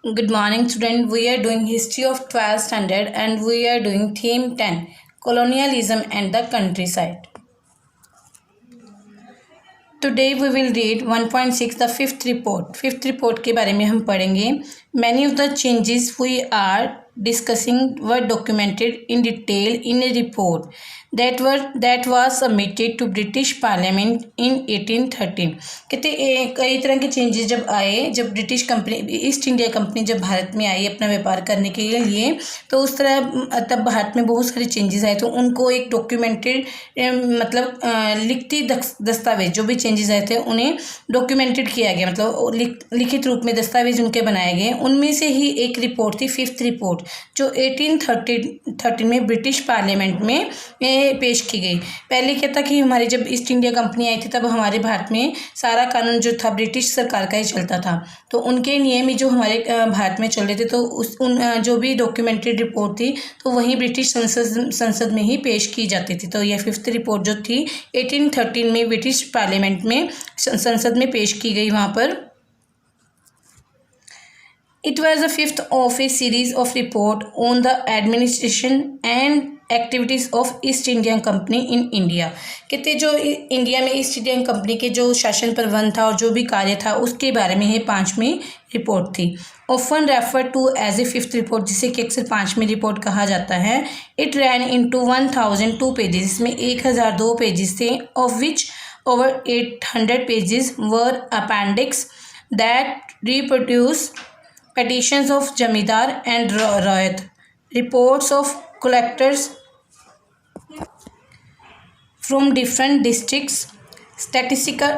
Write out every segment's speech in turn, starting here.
Good morning, student. We are doing history of 12th standard and we are doing theme 10, colonialism and the countryside. Today we will read 1.6 the fifth report. Fifth report के बारे में हम पढ़ेंगे. Many of the changes we are discussing were documented in detail in a report that was submitted to British Parliament in 1813. कहते कई तरह के changes जब आए, जब British company east India company जब भारत में आई अपना व्यापार करने के लिए, तो उस तरह तब भारत में बहुत सारे चेंजेस आए, तो उनको एक डॉक्यूमेंटेड मतलब लिखती दस्तावेज जो भी चेंजेस आए थे उन्हें डॉक्यूमेंटेड किया गया, मतलब लिखित रूप में दस्तावेज उनके बनाए गए. उनमें से ही एक रिपोर्ट थी फिफ्थ रिपोर्ट, जो 1813 में ब्रिटिश पार्लियामेंट में पेश की गई. पहले क्या था कि हमारी जब ईस्ट इंडिया कंपनी आई थी तब हमारे भारत में सारा कानून जो था ब्रिटिश सरकार का ही चलता था, तो उनके नियम ही जो हमारे भारत में चल रहे थे, तो जो भी डॉक्यूमेंटेड रिपोर्ट थी तो वही ब्रिटिश संसद में ही पेश की जाती थी. तो यह फिफ्थ रिपोर्ट जो थी 1813 में ब्रिटिश पार्लियामेंट में संसद में पेश की गई वहाँ पर. It was the fifth of a series of report on the administration and activities of east Indian company in India. कहते जो इंडिया में ईस्ट इंडियन कंपनी के जो शासन प्रबंध था और जो भी कार्य था उसके बारे में ये पाँचवीं रिपोर्ट थी. Often refer to as a fifth report, जिसे कि अक्सर पाँचवीं रिपोर्ट कहा जाता है. इट रैन इनटू 1002 पेजेस, इसमें 1002 पेजेस थे, of which over 800 pages were appendix that reproduce petitions of jamidar and rayat, reports of collectors from different districts, statistical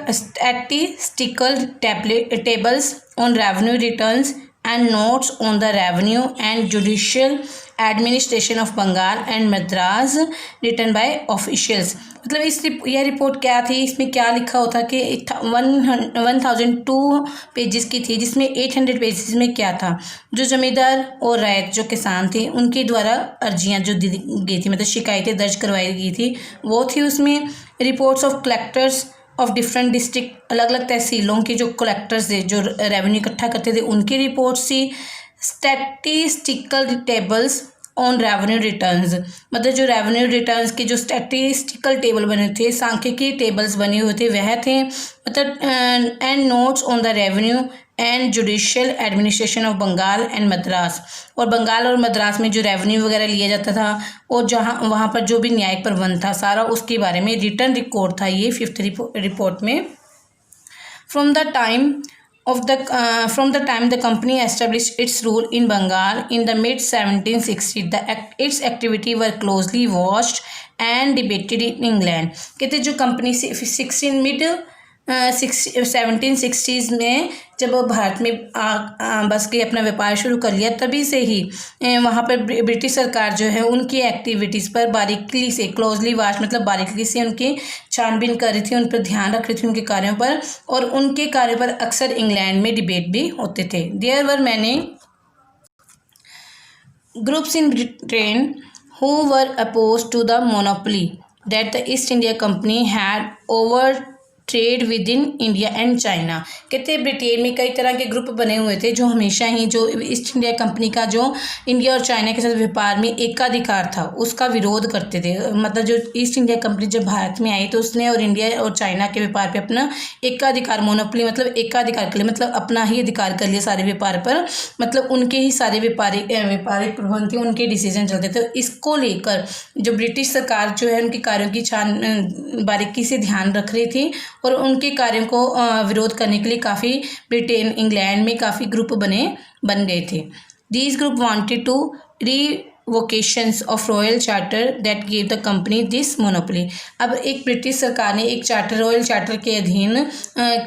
tables on revenue returns and notes on the revenue and judicial administration of Bengal and Madras written by officials. मतलब यह report क्या थी, इसमें क्या लिखा होता कि 1002 pages की थी, जिसमें 800 पेजेस में क्या था, जो जमींदार और रैयत जो किसान थे उनके द्वारा अर्जियां जो दी गई थी, मतलब शिकायतें दर्ज करवाई गई थी वो थी. उसमें reports of collectors of different district, अलग अलग तहसीलों के जो कलेक्टर्स थे जो रेवेन्यू इकट्ठा करते थे उनकी रिपोर्ट्स थी. Statistical tables on revenue returns, मतलब जो रेवेन्यू रिटर्न्स के जो स्टैटिस्टिकल टेबल बने थे, सांख्यिकी टेबल्स बने हुए थे वह थे, मतलब and notes on the revenue and judicial administration of Bengal and Madras, और बंगाल और मद्रास में जो रेवेन्यू वगैरह लिया जाता था और जहाँ वहाँ पर जो भी न्यायिक प्रबंध था सारा उसके बारे में रिटर्न रिकॉर्ड था ये फिफ्थ रिपोर्ट में. From the time the company established its rule in Bengal in the mid 1760s, its activity were closely watched and debated in England. कहते जो कंपनी 1760s में जब भारत में बस के अपना व्यापार शुरू कर लिया, तभी से ही वहाँ पर ब्रिटिश सरकार जो है उनकी एक्टिविटीज़ पर बारीकी से क्लोजली वॉच, मतलब बारीकी से उनकी छानबीन कर रही थी, उन पर ध्यान रख रही थी उनके कार्यों पर, और उनके कार्यों पर अक्सर इंग्लैंड में डिबेट भी होते थे. There were many groups in Britain who were opposed to the monopoly that the East India Company had over trade with in India and China. कहते ब्रिटेन में कई तरह के ग्रुप बने हुए थे जो हमेशा ही जो ईस्ट इंडिया कंपनी का जो इंडिया और चाइना के साथ व्यापार में एकाधिकार था उसका विरोध करते थे. मतलब जो ईस्ट इंडिया कंपनी जब भारत में आई तो उसने और इंडिया और चाइना के व्यापार पे अपना एकाधिकार, मोनोपोली मतलब एकाधिकार के लिए, मतलब अपना ही अधिकार कर लिया सारे व्यापार पर, मतलब उनके ही सारे व्यापारिक प्रबंध थे, उनके डिसीजन चलते थे. इसको लेकर जो ब्रिटिश सरकार जो है उनके कार्यों की बारीकी से ध्यान रख रही थी और उनके कार्यों को विरोध करने के लिए काफ़ी ब्रिटेन इंग्लैंड में काफ़ी ग्रुप बन गए थे. These group wanted to revocations of royal charter that give the company this monopoly. अब एक ब्रिटिश सरकार ने एक चार्टर, रॉयल चार्टर के अधीन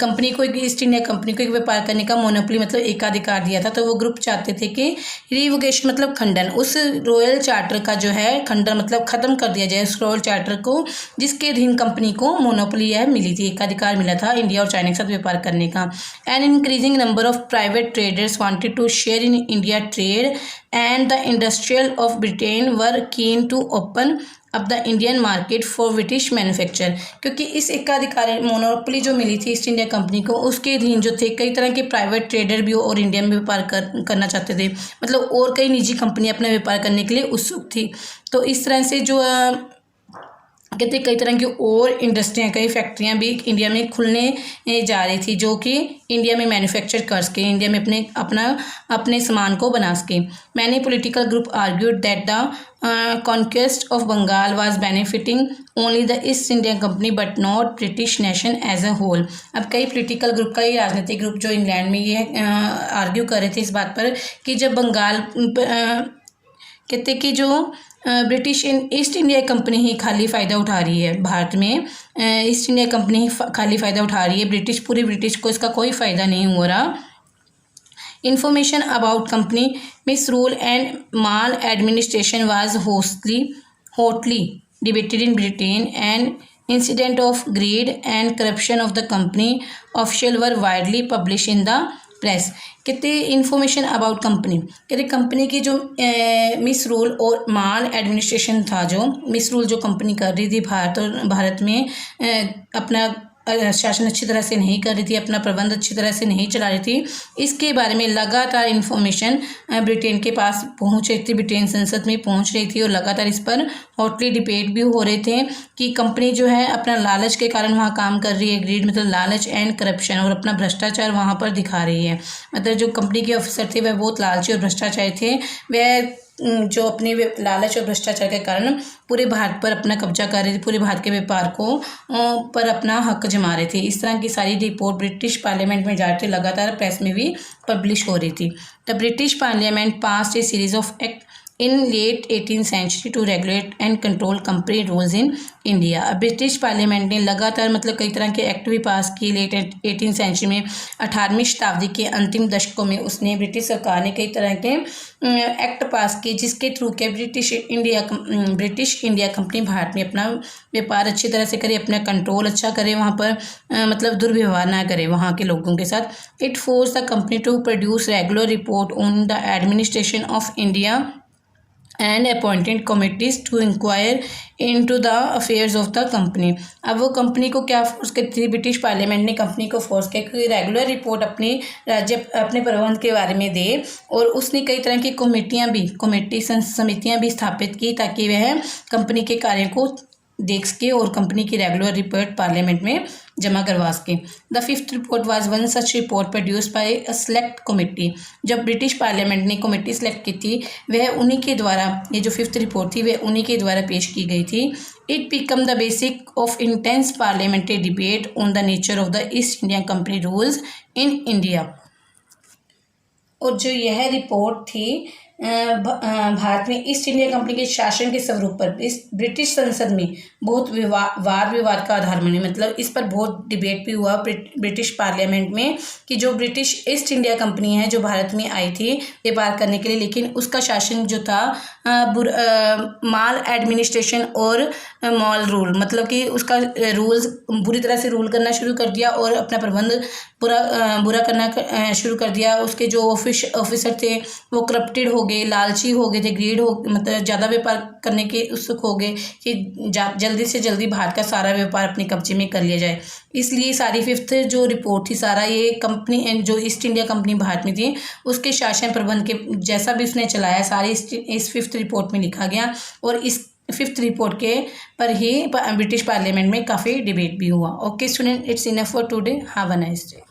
कंपनी को, ईस्ट इंडिया कंपनी को एक व्यापार करने का मोनोपोली मतलब एकाधिकार दिया था. तो वो ग्रुप चाहते थे कि रिवोकेशन मतलब खंडन, उस रॉयल चार्टर का जो है खंडन मतलब ख़त्म कर दिया जाए उस रॉयल चार्टर को जिसके अधीन कंपनी को मोनोपोली यह मिली थी, एकाधिकार मिला था इंडिया और चाइना के साथ व्यापार करने का. An increasing number of private traders wanted to share in India trade and the industrial of Britain were keen to open अब the Indian market for British manufacture, क्योंकि इस एकाधिकार मोनोपोली जो मिली थी ईस्ट इंडिया कंपनी को, उसके अधीन जो थे कई तरह के प्राइवेट ट्रेडर भी और इंडिया में व्यापार करना चाहते थे, मतलब और कई निजी कंपनियां अपना व्यापार करने के लिए उत्सुक थी। तो इस तरह से जो कहते कई तरह की और इंडस्ट्रियाँ, कई फैक्ट्रियाँ भी इंडिया में खुलने जा रही थी, जो कि इंडिया में मैन्युफैक्चर कर सके, इंडिया में अपने सामान को बना सके। Many political group argued that the conquest of Bengal was benefiting only the East India Company but not British nation as a whole. अब कई पॉलिटिकल ग्रुप, कई राजनीतिक ग्रुप जो इंग्लैंड में ये आर्ग्यू कर रहे थे इस बात पर कि जब बंगाल कहते कि जो ब्रिटिश ईस्ट इंडिया कंपनी ही खाली फ़ायदा उठा रही है, भारत में ईस्ट इंडिया कंपनी ही खाली फ़ायदा उठा रही है, पूरी ब्रिटिश को इसका कोई फ़ायदा नहीं हो रहा। Information about company miss rule and mall administration was hotly debated in Britain and incident of greed and corruption of the company official were widely published in the press। कहते इन्फॉर्मेशन अबाउट कंपनी, कहते company की जो miss rule और माल administration था, जो miss rule जो company कर रही थी भारत में अपना शासन अच्छी तरह से नहीं कर रही थी, अपना प्रबंध अच्छी तरह से नहीं चला रही थी, इसके बारे में लगातार इन्फॉर्मेशन ब्रिटेन के पास पहुंच रही थी, ब्रिटेन संसद में पहुंच रही थी और लगातार इस पर हॉटली डिबेट भी हो रहे थे कि कंपनी जो है अपना लालच के कारण वहाँ काम कर रही है, ग्रीड मतलब लालच एंड करप्शन, और अपना भ्रष्टाचार वहाँ पर दिखा रही है। मतलब जो कंपनी के ऑफिसर थे वह बहुत लालची और भ्रष्टाचारी थे, वह जो अपने लालच और भ्रष्टाचार के कारण पूरे भारत पर अपना कब्जा कर रहे थे, पूरे भारत के व्यापार को पर अपना हक जमा रहे थे। इस तरह की सारी रिपोर्ट ब्रिटिश पार्लियामेंट में जा रही थी, लगातार प्रेस में भी पब्लिश हो रही थी। The British parliament passed A series of act in late 18th century to regulate and control company rules in India। अब ब्रिटिश पार्लियामेंट ने लगातार मतलब कई तरह के एक्ट भी पास किए लेट 18th सेंचुरी में। 18वीं शताब्दी के अंतिम दशकों में उसने ब्रिटिश सरकार ने कई तरह के एक्ट पास किए, जिसके थ्रू के ब्रिटिश इंडिया कंपनी भारत में अपना व्यापार अच्छी तरह से करे, अपना कंट्रोल अच्छा करे, वहाँ पर मतलब दुर्व्यवहार ना करे वहाँ के लोगों के साथ। It force the company to produce regular report on the administration of India and appointed committees to inquire into the affairs of the company. अब वो कंपनी को क्या फोर्स करती थी, ब्रिटिश पार्लियामेंट ने कंपनी को फोर्स किया कि रेगुलर रिपोर्ट अपने प्रबंध के बारे में दे, और उसने कई तरह की समितियां भी स्थापित की ताकि वह कंपनी के कार्यों को देख सके और कंपनी की रेगुलर रिपोर्ट पार्लियामेंट में जमा करवा सके। The fifth report was one such report produced by a select committee. जब ब्रिटिश पार्लियामेंट ने कमेटी सेलेक्ट की थी, वह उन्हीं के द्वारा, ये जो फिफ्थ रिपोर्ट थी वह उन्हीं के द्वारा पेश की गई थी। It become the basic of intense parliamentary debate on the nature of the East India company rules in India. और जो यह रिपोर्ट थी भारत में ईस्ट इंडिया कंपनी के शासन के स्वरूप पर इस ब्रिटिश संसद में बहुत वाद विवाद का आधार बनी, मतलब इस पर बहुत डिबेट भी हुआ ब्रिटिश पार्लियामेंट में कि जो ब्रिटिश ईस्ट इंडिया कंपनी है जो भारत में आई थी व्यापार करने के लिए, लेकिन उसका शासन जो था माल एडमिनिस्ट्रेशन और मॉल रूल, मतलब कि उसका रूल्स बुरी तरह से रूल करना शुरू कर दिया और अपना प्रबंध बुरा करना शुरू कर दिया। उसके जो ऑफिसर थे वो करप्टेड हो गए, लालची हो गए थे, ग्रीड हो मतलब ज़्यादा व्यापार करने के उत्सुक हो गए कि जल्दी से जल्दी भारत का सारा व्यापार अपने कब्जे में कर लिया जाए। इसलिए सारी फिफ्थ जो रिपोर्ट थी, सारा ये कंपनी जो ईस्ट इंडिया कंपनी भारत में थी उसके शासन प्रबंध के जैसा भी उसने चलाया सारी इस फिफ्थ रिपोर्ट में लिखा गया। और इस फिफ्थ रिपोर्ट के पर ही ब्रिटिश पार्लियामेंट में काफ़ी डिबेट भी हुआ। Okay student, it's enough for today, have a nice day.